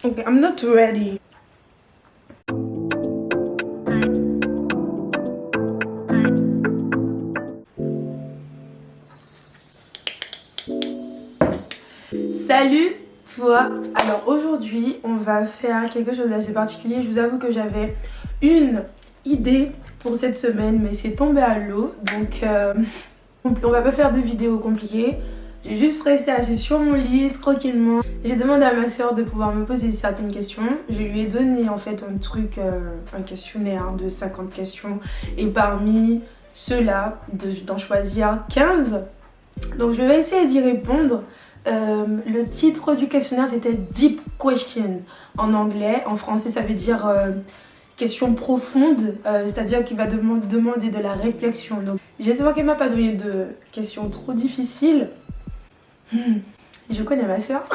Okay, I'm not ready. Salut toi. Alors aujourd'hui on va faire quelque chose d'assez particulier. Je vous avoue que j'avais une idée pour cette semaine mais c'est tombé à l'eau. Donc on va pas faire de vidéo compliquée. J'ai juste resté assise sur mon lit tranquillement. J'ai demandé à ma soeur de pouvoir me poser certaines questions. Je lui ai donné en fait un truc, un questionnaire de 50 questions. Et parmi ceux-là, d'en choisir 15. Donc je vais essayer d'y répondre. Le titre du questionnaire c'était Deep Question en anglais. En français ça veut dire question profonde, c'est-à-dire qu'il va demander de la réflexion. Donc j'espère qu'elle m'a pas donné de questions trop difficiles. Je connais ma soeur.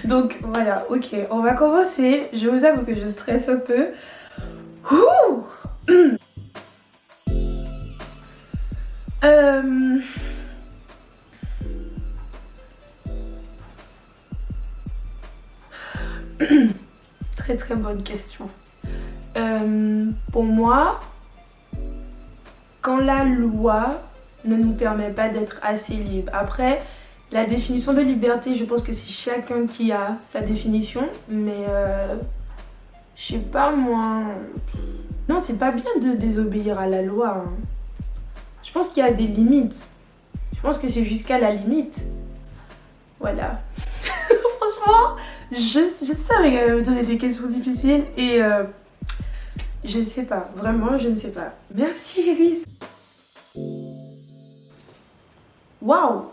Donc voilà, ok, on va commencer. Je vous avoue que je stresse un peu. Très très bonne question. Pour moi, quand la loi ne nous permet pas d'être assez libre. Après, la définition de liberté, je pense que c'est chacun qui a sa définition, mais je sais pas moi. Non, c'est pas bien de désobéir à la loi. Hein. Je pense qu'il y a des limites. Je pense que c'est jusqu'à la limite. Voilà. Franchement, je savais qu'elle allait me donner des questions difficiles et je ne sais pas. Vraiment, je ne sais pas. Merci Iris. Waouh.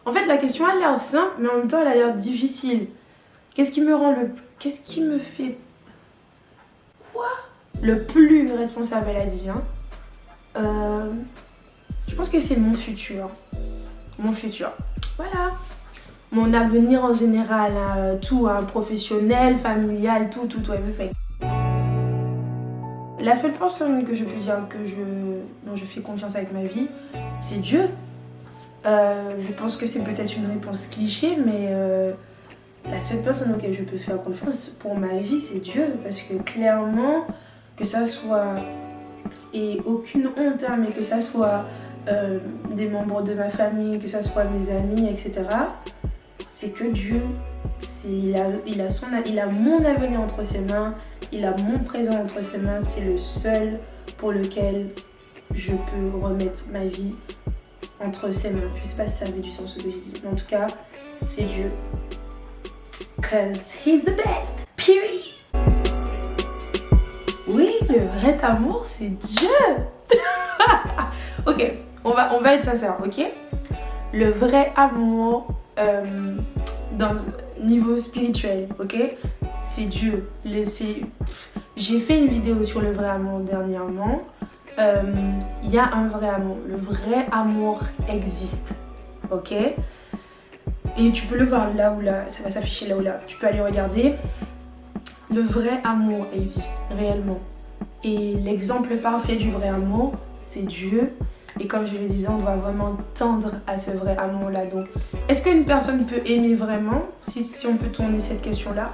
En fait, la question a l'air simple, mais en même temps, elle a l'air difficile. Qu'est-ce qui me fait... Quoi? Le plus responsable, elle a dit, hein. Je pense que c'est mon futur. Mon futur. Voilà. Mon avenir en général, hein, tout, hein, professionnel, familial, tout, everything. La seule personne que je peux dire dont je fais confiance avec ma vie, c'est Dieu. Je pense que c'est peut-être une réponse cliché, mais la seule personne auquel je peux faire confiance pour ma vie, c'est Dieu. Parce que clairement, que ça soit, et aucune honte, hein, mais que ça soit des membres de ma famille, que ça soit mes amis, etc., c'est que Dieu, il a mon avenir entre ses mains, il a mon présent entre ses mains, c'est le seul pour lequel je peux remettre ma vie entre ses mains. Je sais pas si ça avait du sens ce que j'ai dit, mais en tout cas, c'est Dieu. Cause he's the best, period. Oui, le vrai amour, c'est Dieu. Ok, on va être sincère, ok? Le vrai amour, dans niveau spirituel, ok? C'est Dieu. J'ai fait une vidéo sur le vrai amour dernièrement. Il y a un vrai amour. Le vrai amour existe, ok? Et tu peux le voir là ou là, ça va s'afficher là ou là. Tu peux aller regarder. Le vrai amour existe réellement. Et l'exemple parfait du vrai amour, c'est Dieu. Et comme je le disais, on doit vraiment tendre à ce vrai amour-là. Donc, est-ce qu'une personne peut aimer vraiment? Si on peut tourner cette question-là,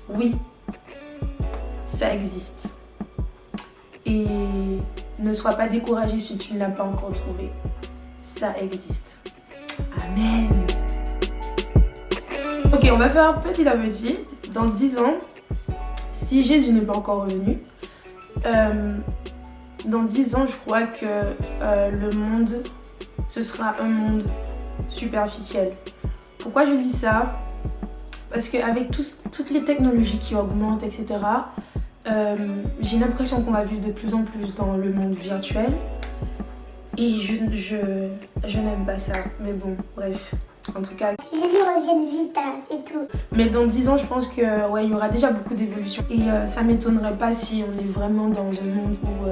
oui, ça existe. Et ne sois pas découragé si tu ne l'as pas encore trouvé. Ça existe. Amen. Ok, on va faire petit à petit. Dans 10 ans, si Jésus n'est pas encore revenu, dans 10 ans, je crois que le monde, ce sera un monde superficiel. Pourquoi je dis ça? Parce qu'avec toutes les technologies qui augmentent, etc., j'ai l'impression qu'on va vivre de plus en plus dans le monde virtuel. Et je n'aime pas ça. Mais bon, bref. En tout cas, Jésus revienne vite, hein, c'est tout. Mais dans 10 ans, je pense que ouais, il y aura déjà beaucoup d'évolution. Et ça m'étonnerait pas si on est vraiment dans un monde où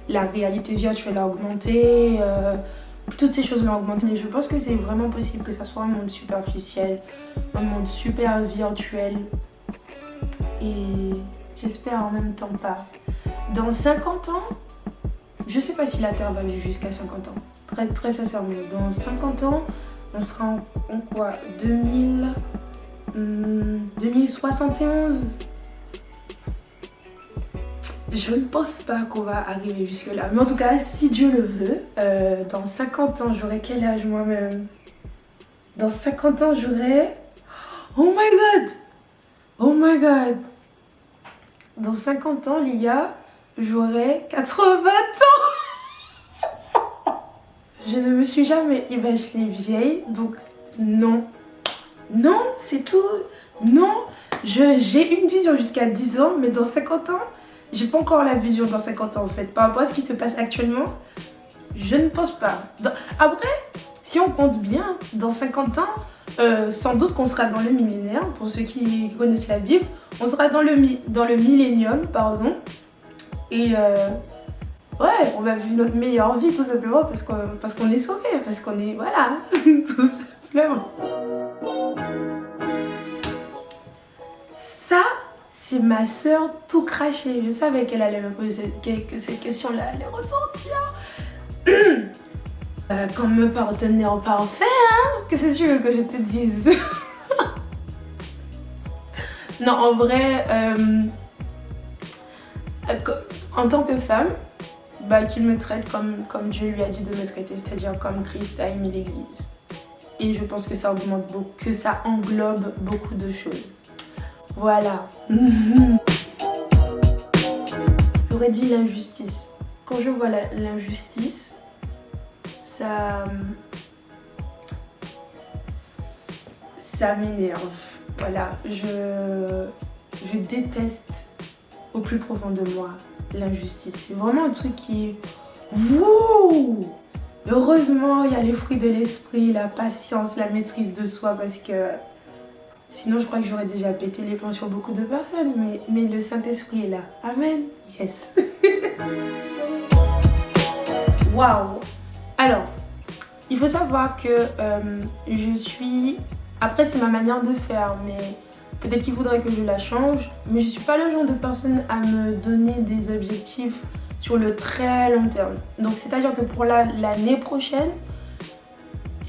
la réalité virtuelle a augmenté, toutes ces choses-là ont augmenté. Mais je pense que c'est vraiment possible que ça soit un monde superficiel, un monde super virtuel. Et j'espère en même temps pas. Dans 50 ans, je sais pas si la Terre va vivre jusqu'à 50 ans. Très, très sincèrement, dans 50 ans, on sera en quoi? 2000... 2071. Je ne pense pas qu'on va arriver jusque là. Mais en tout cas, si Dieu le veut, dans 50 ans, j'aurai quel âge moi-même? Dans 50 ans, j'aurai... Oh my god! Oh my god! Dans 50 ans, les gars, j'aurai 80 ans! Je ne me suis jamais imaginée vieille, donc non. Non, c'est tout. Non, j'ai une vision jusqu'à 10 ans, mais dans 50 ans, j'ai pas encore la vision dans 50 ans en fait. Par rapport à ce qui se passe actuellement, je ne pense pas. Après, si on compte bien, dans 50 ans, sans doute qu'on sera dans le millénaire, pour ceux qui connaissent la Bible, on sera dans le millénium, pardon. Et ouais, on va vivre notre meilleure vie tout simplement parce qu'on est sauvé, parce qu'on est, voilà, tout simplement. Ça, c'est ma soeur tout crachée. Je savais qu'elle allait me poser cette question-là allait ressortir. Comme partenaire parfait, hein? Qu'est-ce que tu veux que je te dise? Non, en vrai, en tant que femme, qu'il me traite comme Dieu lui a dit de me traiter, c'est-à-dire comme Christ a aimé l'Église. Et je pense que ça englobe beaucoup de choses. Voilà. J'aurais dit l'injustice. Quand je vois l'injustice, ça m'énerve. Voilà, je déteste au plus profond de moi l'injustice. C'est vraiment un truc qui est... Wouh! Heureusement, il y a les fruits de l'esprit, la patience, la maîtrise de soi, parce que sinon, je crois que j'aurais déjà pété les plombs sur beaucoup de personnes. Mais le Saint-Esprit est là. Amen. Yes. Waouh. Alors, il faut savoir que je suis... Après, c'est ma manière de faire, mais peut-être qu'il faudrait que je la change. Mais je suis pas le genre de personne à me donner des objectifs sur le très long terme. Donc, c'est-à-dire que pour l'année prochaine,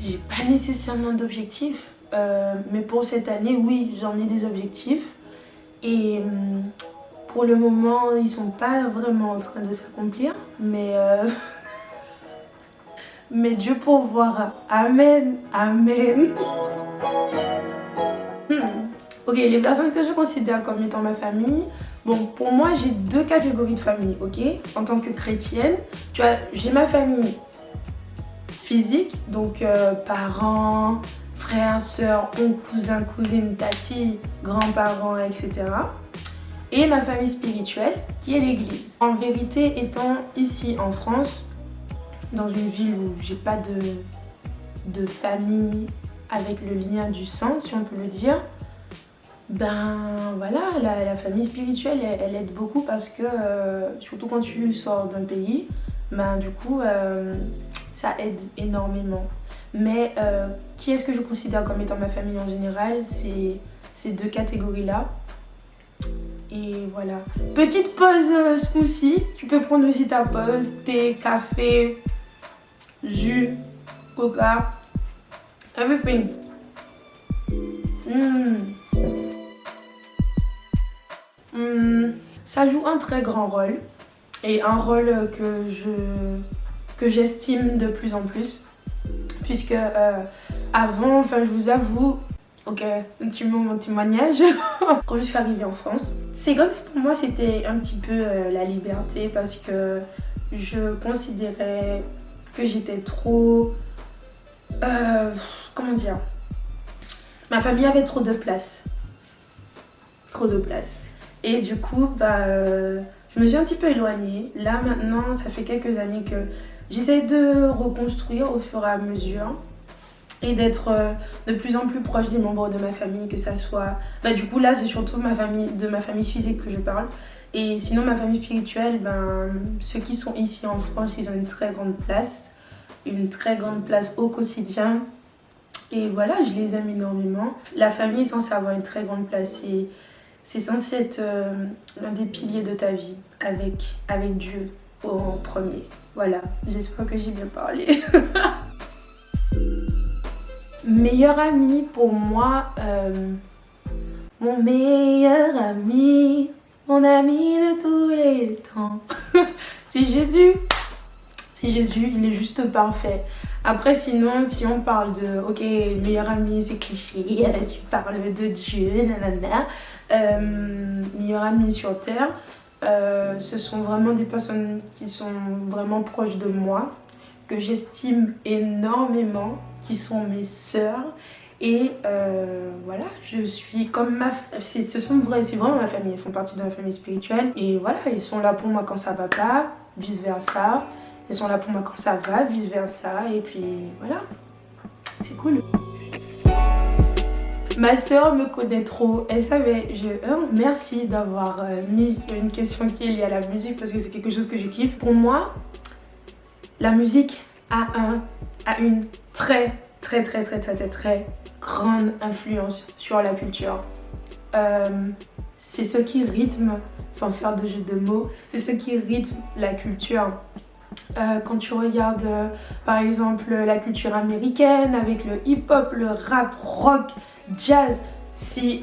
j'ai pas nécessairement d'objectifs. Mais pour cette année, oui, j'en ai des objectifs. Et pour le moment, ils sont pas vraiment en train de s'accomplir. Mais Dieu pourvoira. Amen. Amen. Ok, les personnes que je considère comme étant ma famille, bon, pour moi, j'ai deux catégories de famille, ok? En tant que chrétienne, tu vois, j'ai ma famille physique, donc parents, frères, sœurs, oncles, cousins, cousines, tatis, grands-parents, etc. Et ma famille spirituelle, qui est l'église. En vérité, étant ici en France, dans une ville où j'ai pas de famille avec le lien du sang, si on peut le dire, voilà, la famille spirituelle, elle aide beaucoup parce que, surtout quand tu sors d'un pays, du coup, ça aide énormément. Mais qui est-ce que je considère comme étant ma famille en général? C'est ces deux catégories-là. Et voilà. Petite pause smoothie. Tu peux prendre aussi ta pause. Thé, café, jus, coca, everything. Ça joue un très grand rôle. Et un rôle que j'estime de plus en plus. Puisque avant, je vous avoue, ok, un petit mot, mon témoignage, quand je suis arrivée en France, c'est comme si pour moi c'était un petit peu la liberté parce que je considérais que j'étais trop, comment dire, ma famille avait trop de place. Trop de place. Et du coup, je me suis un petit peu éloignée. Là maintenant, ça fait quelques années que j'essaie de reconstruire au fur et à mesure et d'être de plus en plus proche des membres de ma famille, que ça soit... du coup là c'est surtout de ma famille physique que je parle. Et sinon ma famille spirituelle, ceux qui sont ici en France, ils ont une très grande place au quotidien. Et voilà, je les aime énormément. La famille est censée avoir une très grande place et c'est censé être l'un des piliers de ta vie avec Dieu en premier. Voilà, j'espère que j'ai bien parlé. Meilleure amie pour moi, Mon meilleur ami, mon ami de tous les temps. C'est Jésus. C'est Jésus, il est juste parfait. Après, sinon, si on parle de, ok, meilleur ami, c'est cliché, tu parles de Dieu, nanana. Meilleur ami sur terre, ce sont vraiment des personnes qui sont vraiment proches de moi, que j'estime énormément, qui sont mes sœurs. Et voilà, je suis comme c'est vraiment ma famille, ils font partie de ma famille spirituelle. Et voilà, ils sont là pour moi quand ça va pas, vice versa. Ils sont là pour moi quand ça va, vice versa. Et puis voilà, c'est cool. Ma soeur me connaît trop, elle savait. Merci d'avoir mis une question qui est liée à la musique parce que c'est quelque chose que je kiffe. Pour moi, la musique a une très grande influence sur la culture. C'est ce qui rythme, sans faire de jeu de mots, c'est ce qui rythme la culture. Quand tu regardes par exemple la culture américaine avec le hip-hop, le rap, rock, jazz, c'est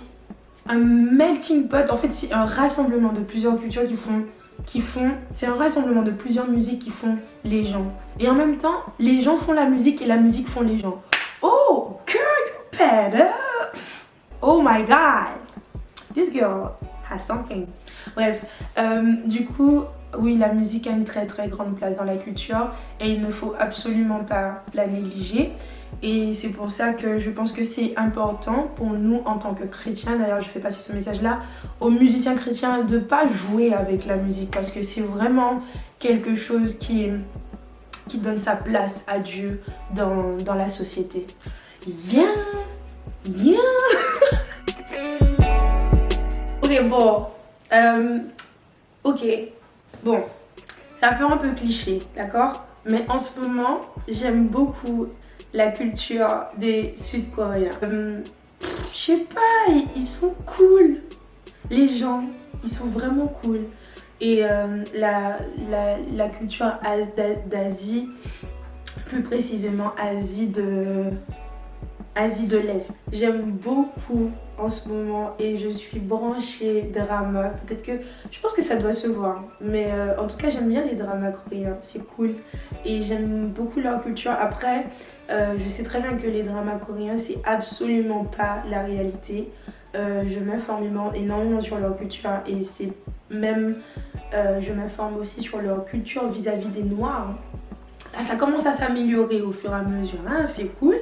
un melting pot, en fait c'est un rassemblement de plusieurs cultures c'est un rassemblement de plusieurs musiques qui font les gens. Et en même temps, les gens font la musique et la musique font les gens. Oh, girl, you better! Oh my god! This girl has something. Bref, du coup, oui, la musique a une très grande place dans la culture et il ne faut absolument pas la négliger. Et c'est pour ça que je pense que c'est important pour nous en tant que chrétiens, d'ailleurs je fais passer ce message-là aux musiciens chrétiens, de ne pas jouer avec la musique parce que c'est vraiment quelque chose qui donne sa place à Dieu dans la société. Yeah! Ok, bon. Bon, ça fait un peu cliché, d'accord? Mais en ce moment, j'aime beaucoup la culture des Sud-Coréens. Je sais pas, ils sont cool. Les gens, ils sont vraiment cool. Et la culture d'Asie, plus précisément Asie de l'Est. J'aime beaucoup en ce moment et je suis branchée drama. Peut-être que, je pense que ça doit se voir. Mais en tout cas, j'aime bien les dramas coréens, c'est cool. Et j'aime beaucoup leur culture. Après, je sais très bien que les dramas coréens, c'est absolument pas la réalité. Je m'informe énormément sur leur culture et c'est même, je m'informe aussi sur leur culture vis-à-vis des Noirs. Là, ça commence à s'améliorer au fur et à mesure, hein, c'est cool.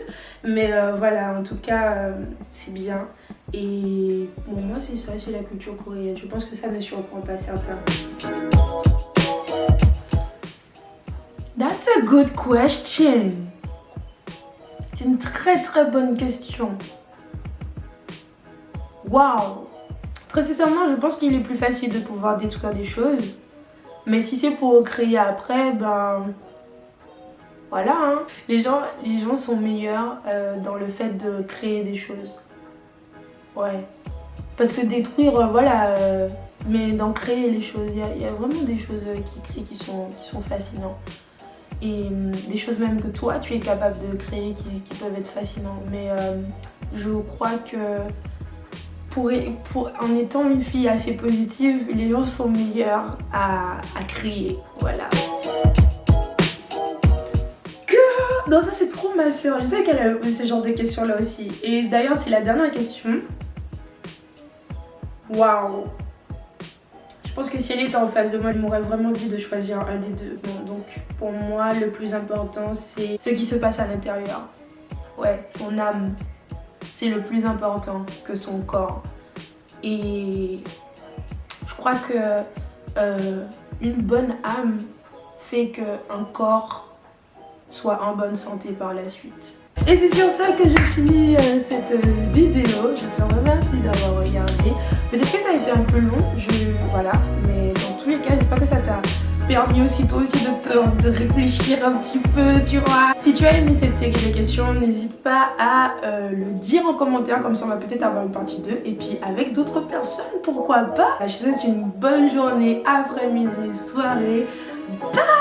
Mais voilà, en tout cas, c'est bien. Et bon, moi, c'est ça, c'est la culture coréenne. Je pense que ça ne surprend pas certains. That's a good question. C'est une très bonne question. Waouh! Très sincèrement, je pense qu'il est plus facile de pouvoir détruire des choses. Mais si c'est pour recréer après, ben... Voilà, hein. Les gens sont meilleurs dans le fait de créer des choses. Ouais. Parce que détruire, voilà, mais d'en créer les choses, il y a vraiment des choses qui sont fascinantes. Et des choses même que toi, tu es capable de créer qui peuvent être fascinantes. Mais je crois que en étant une fille assez positive, les gens sont meilleurs à créer. Voilà. Non, ça c'est trop ma soeur. Je sais qu'elle a posé ce genre de questions là aussi. Et d'ailleurs, c'est la dernière question. Waouh! Je pense que si elle était en face de moi, elle m'aurait vraiment dit de choisir un des deux. Bon, donc, pour moi, le plus important, c'est ce qui se passe à l'intérieur. Ouais, son âme. C'est le plus important que son corps. Et je crois que une bonne âme fait qu'un corps soit en bonne santé par la suite. Et c'est sur ça que je finis cette vidéo. Je te remercie d'avoir regardé. Peut-être que ça a été un peu long, voilà. Mais dans tous les cas, j'espère que ça t'a permis aussi toi aussi de réfléchir un petit peu, tu vois. Si tu as aimé cette série de questions, n'hésite pas à le dire en commentaire, comme ça on va peut-être avoir une partie 2 et puis avec d'autres personnes, pourquoi pas. Je te souhaite une bonne journée, après-midi, soirée. Bye!